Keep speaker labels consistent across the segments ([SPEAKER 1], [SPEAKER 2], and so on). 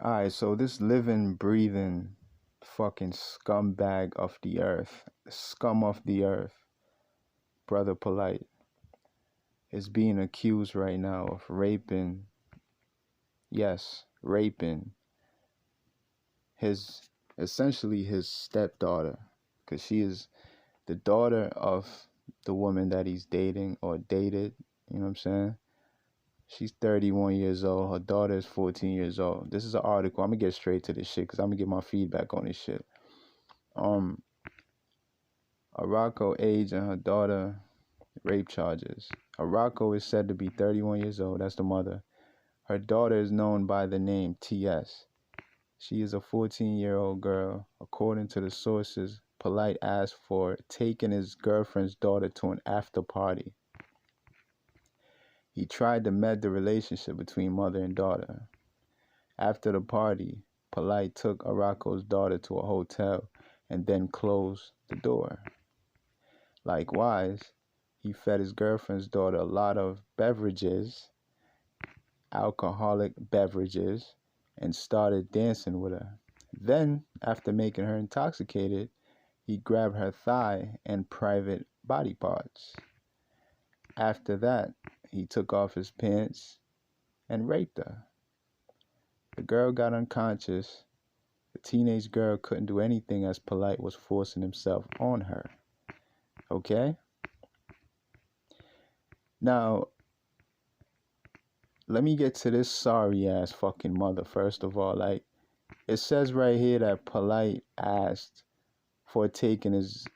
[SPEAKER 1] Alright, so this living, breathing fucking scumbag of the earth, scum of the earth, Brother Polite, is being accused right now of raping, yes, raping his, essentially his stepdaughter, because she is the daughter of the woman that he's dating or dated, you know what I'm saying? She's 31 years old. Her daughter is 14 years old. This is an article. I'm gonna get straight to this shit because I'm gonna get my feedback on this shit. Um, Arako age and her daughter rape charges. Arako is said to be 31 years old. That's the mother. Her daughter is known by the name TS. She is a 14-year-old girl. According to the sources, Polite asked for taking his girlfriend's daughter to an after party. He tried to mend the relationship between mother and daughter. After the party, Polite took Arako's daughter to a hotel and then closed the door. Likewise, he fed his girlfriend's daughter a lot of beverages, alcoholic beverages, and started dancing with her. Then, after making her intoxicated, he grabbed her thigh and private body parts. After that, he took off his pants and raped her. The girl got unconscious. The teenage girl couldn't do anything as Polite was forcing himself on her. Okay? Now, let me get to this sorry ass fucking mother first of all. Like, it says right here that Polite asked for taking his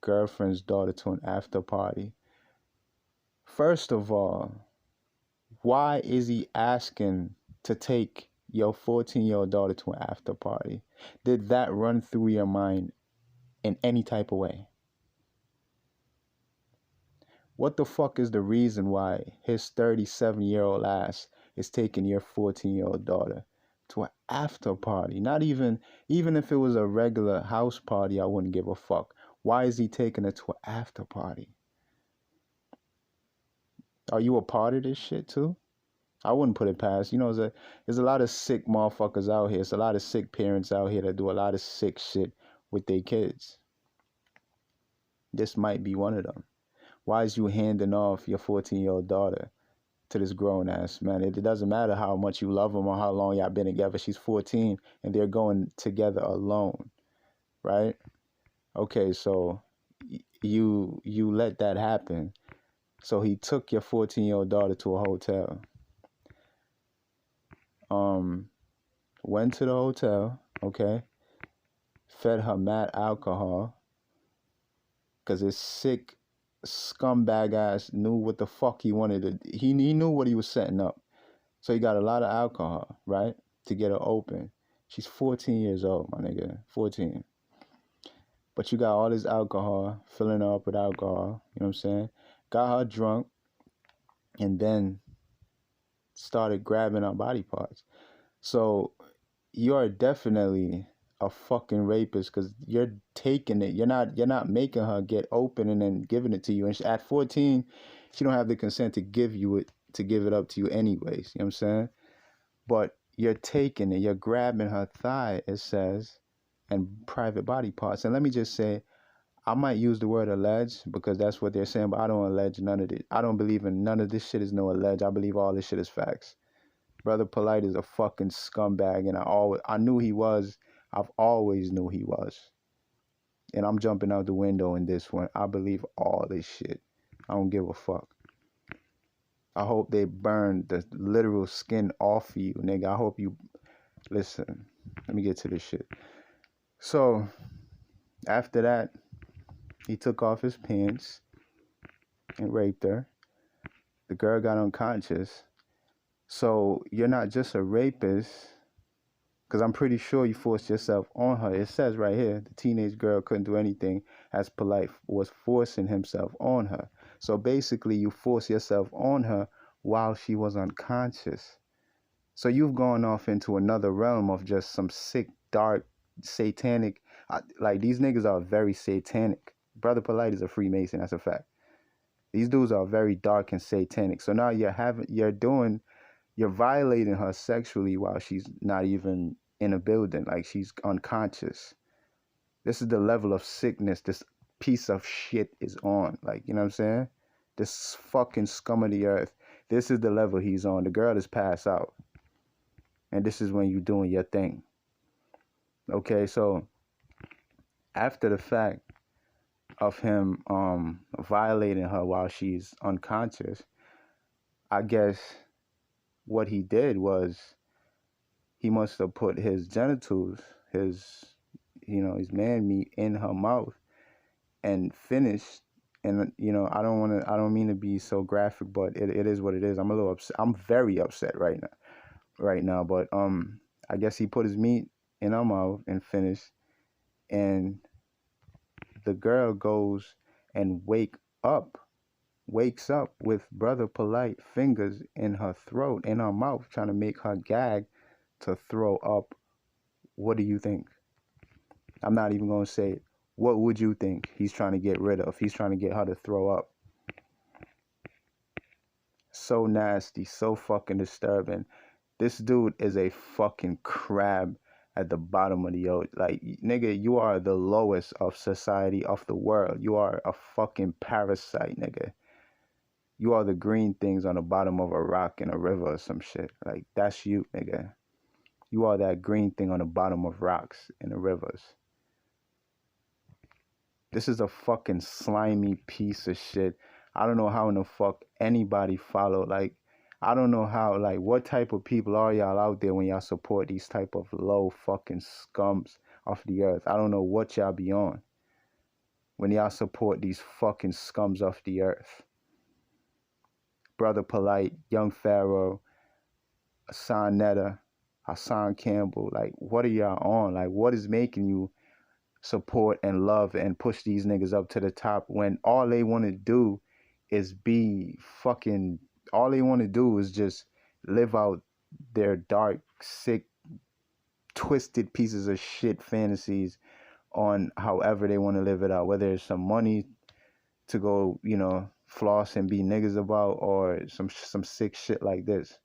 [SPEAKER 1] girlfriend's daughter to an after party. First of all, why is he asking to take your 14-year-old daughter to an after party? Did that run through your mind in any type of way? What the fuck is the reason why his 37-year-old ass is taking your 14-year-old daughter to an after party? Not even if it was a regular house party, I wouldn't give a fuck. Why is he taking her to an after party? Are you a part of this shit too? I wouldn't put it past. You know, there's a lot of sick motherfuckers out here. There's a lot of sick parents out here that do a lot of sick shit with their kids. This might be one of them. Why is you handing off your 14-year-old daughter to this grown-ass man? It doesn't matter how much you love him or how long y'all been together. She's 14 and they're going together alone, right? Okay, so you let that happen. So he took your 14-year-old daughter to a hotel. Went to the hotel, okay? Fed her mad alcohol because his sick scumbag ass knew what the fuck he wanted to. He knew what he was setting up. So he got a lot of alcohol, right? To get her open. She's 14 years old, my nigga. 14. But you got all this alcohol, filling her up with alcohol, you know what I'm saying? Got her drunk, and then started grabbing her body parts. So you are definitely a fucking rapist because you're taking it. You're not making her get open and then giving it to you. And at 14, she don't have the consent to give it up to you anyways. You know what I'm saying? But you're taking it. You're grabbing her thigh, it says, and private body parts. And let me just say, I might use the word allege because that's what they're saying, but I don't allege none of it. I don't believe in none of this shit is no allege. I believe all this shit is facts. Brother Polite is a fucking scumbag, and I knew he was. I've always knew he was. And I'm jumping out the window in this one. I believe all this shit. I don't give a fuck. I hope they burn the literal skin off of you, nigga. I hope you... Listen, let me get to this shit. So, after that, he took off his pants and raped her. The girl got unconscious. So, you're not just a rapist... Because I'm pretty sure you forced yourself on her. It says right here, the teenage girl couldn't do anything as Polite was forcing himself on her. So basically, you forced yourself on her while she was unconscious. So you've gone off into another realm of just some sick, dark, satanic. Like, these niggas are very satanic. Brother Polite is a Freemason, that's a fact. These dudes are very dark and satanic. So now you're doing You're violating her sexually while she's not even in a building, like she's unconscious. This is the level of sickness this piece of shit is on. Like, you know what I'm saying? This fucking scum of the earth. This is the level he's on. The girl is passed out. And this is when you doing your thing. Okay, so after the fact of him violating her while she's unconscious, I guess what he did was he must have put his genitals, his man meat in her mouth and finished. And I don't mean to be so graphic, but it is what it is. I'm a little upset. I'm very upset right now. But I guess he put his meat in her mouth and finished, and the girl goes and wakes up with Brother Polite fingers in her throat, in her mouth, trying to make her gag to throw up. What do you think? I'm not even going to say it. What would you think he's trying to get rid of? He's trying to get her to throw up. So nasty, so fucking disturbing. This dude is a fucking crab at the bottom of the ocean. Like, nigga, you are the lowest of society, of the world. You are a fucking parasite, nigga. You are the green things on the bottom of a rock in a river or some shit. Like, that's you, nigga. You are that green thing on the bottom of rocks in the rivers. This is a fucking slimy piece of shit. I don't know how in the fuck anybody follow. Like, I don't know how, like, what type of people are y'all out there when y'all support these type of low fucking scums off the earth? I don't know what y'all be on when y'all support these fucking scums off the earth. Brother Polite, Young Pharaoh, Hassan Netta, Hassan Campbell. Like, what are y'all on? Like, what is making you support and love and push these niggas up to the top when all they want to do is be fucking, all they want to do is just live out their dark, sick, twisted pieces of shit fantasies on however they want to live it out, whether it's some money to go, floss and be niggas about, or some sick shit like this.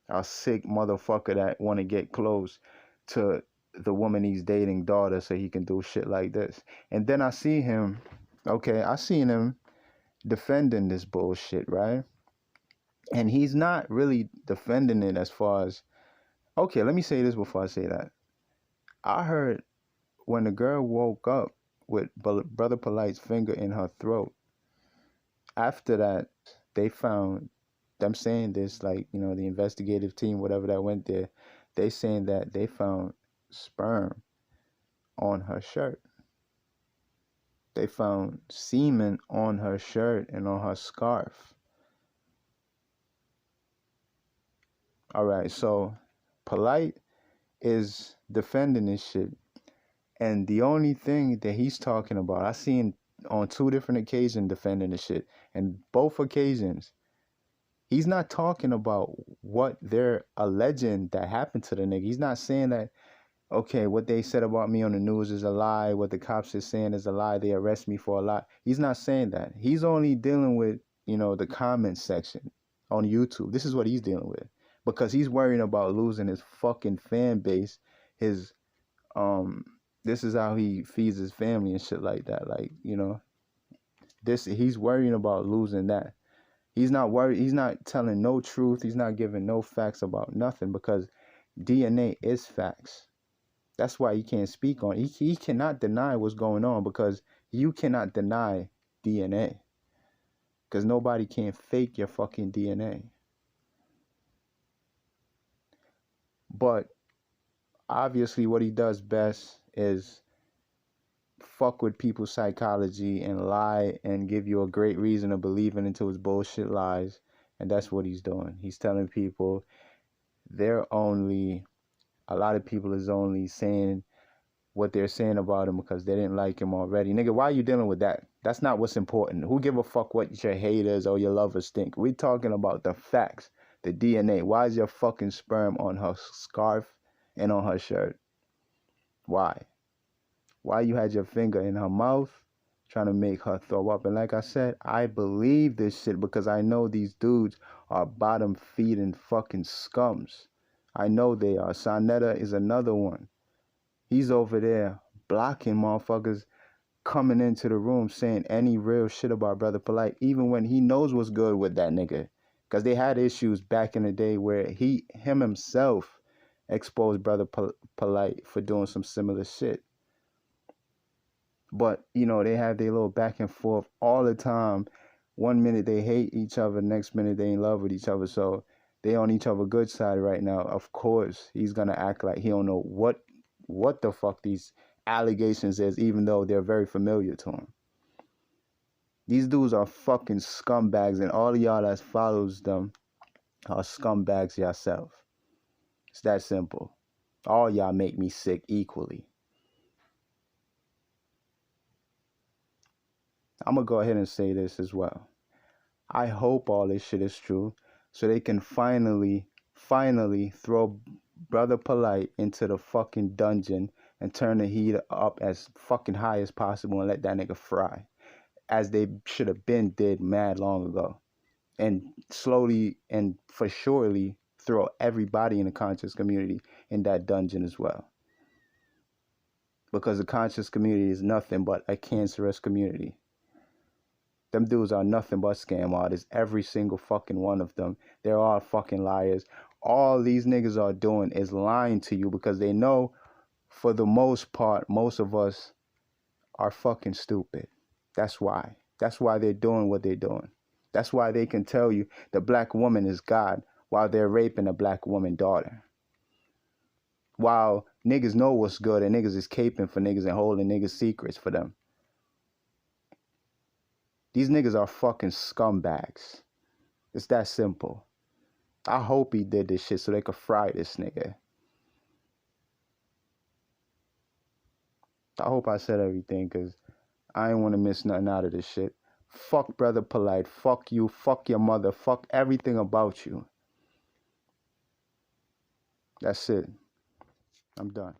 [SPEAKER 1] A sick motherfucker that want to get close to the woman he's dating daughter so he can do shit like this. And then I seen him defending this bullshit, right? And he's not really defending it as far as, okay, let me say this before I say that. I heard when the girl woke up with Brother Polite's finger in her throat, after that, they found them saying this, like, the investigative team, whatever that went there, they saying that they found sperm on her shirt. They found semen on her shirt and on her scarf. All right, so Polite is defending this shit. And the only thing that he's talking about, I seen on 2 different occasions defending this shit. And both occasions, he's not talking about what they're alleging that happened to the nigga. He's not saying that, okay, what they said about me on the news is a lie. What the cops is saying is a lie. They arrest me for a lie. He's not saying that. He's only dealing with, the comment section on YouTube. This is what he's dealing with. Because he's worrying about losing his fucking fan base. This is how he feeds his family and shit like that. Like, he's worrying about losing that. He's not worried. He's not telling no truth. He's not giving no facts about nothing, because DNA is facts. That's why he can't speak on it. He cannot deny what's going on, because you cannot deny DNA. Because nobody can fake your fucking DNA. But obviously what he does best is fuck with people's psychology and lie and give you a great reason to believe into his bullshit lies. And that's what he's doing. He's telling people a lot of people is only saying what they're saying about him because they didn't like him already. Nigga, why are you dealing with that? That's not what's important. Who give a fuck what your haters or your lovers think? We're talking about the facts, the DNA. Why is your fucking sperm on her scarf and on her shirt? Why? Why you had your finger in her mouth trying to make her throw up. And like I said, I believe this shit because I know these dudes are bottom feeding fucking scums. I know they are. Sonetta is another one. He's over there blocking motherfuckers coming into the room saying any real shit about Brother Polite, even when he knows what's good with that nigga. Because they had issues back in the day where him himself exposed Brother Polite for doing some similar shit. But, you know, they have their little back and forth all the time. One minute they hate each other, next minute they in love with each other. So they on each other good side right now. Of course, he's going to act like he don't know what the fuck these allegations is, even though they're very familiar to him. These dudes are fucking scumbags, and all of y'all that follows them are scumbags yourself. It's that simple. All y'all make me sick equally. I'm going to go ahead and say this as well. I hope all this shit is true so they can finally throw Brother Polite into the fucking dungeon and turn the heat up as fucking high as possible and let that nigga fry. As they should have been did mad long ago. And slowly and for surely throw everybody in the conscious community in that dungeon as well. Because the conscious community is nothing but a cancerous community. Them dudes are nothing but scam artists. Every single fucking one of them. They're all fucking liars. All these niggas are doing is lying to you because they know for the most part, most of us are fucking stupid. That's why. That's why they're doing what they're doing. That's why they can tell you the black woman is God while they're raping a black woman daughter. While niggas know what's good and niggas is caping for niggas and holding niggas secrets for them. These niggas are fucking scumbags. It's that simple. I hope he did this shit so they could fry this nigga. I hope I said everything because I ain't want to miss nothing out of this shit. Fuck Brother Polite. Fuck you. Fuck your mother. Fuck everything about you. That's it. I'm done.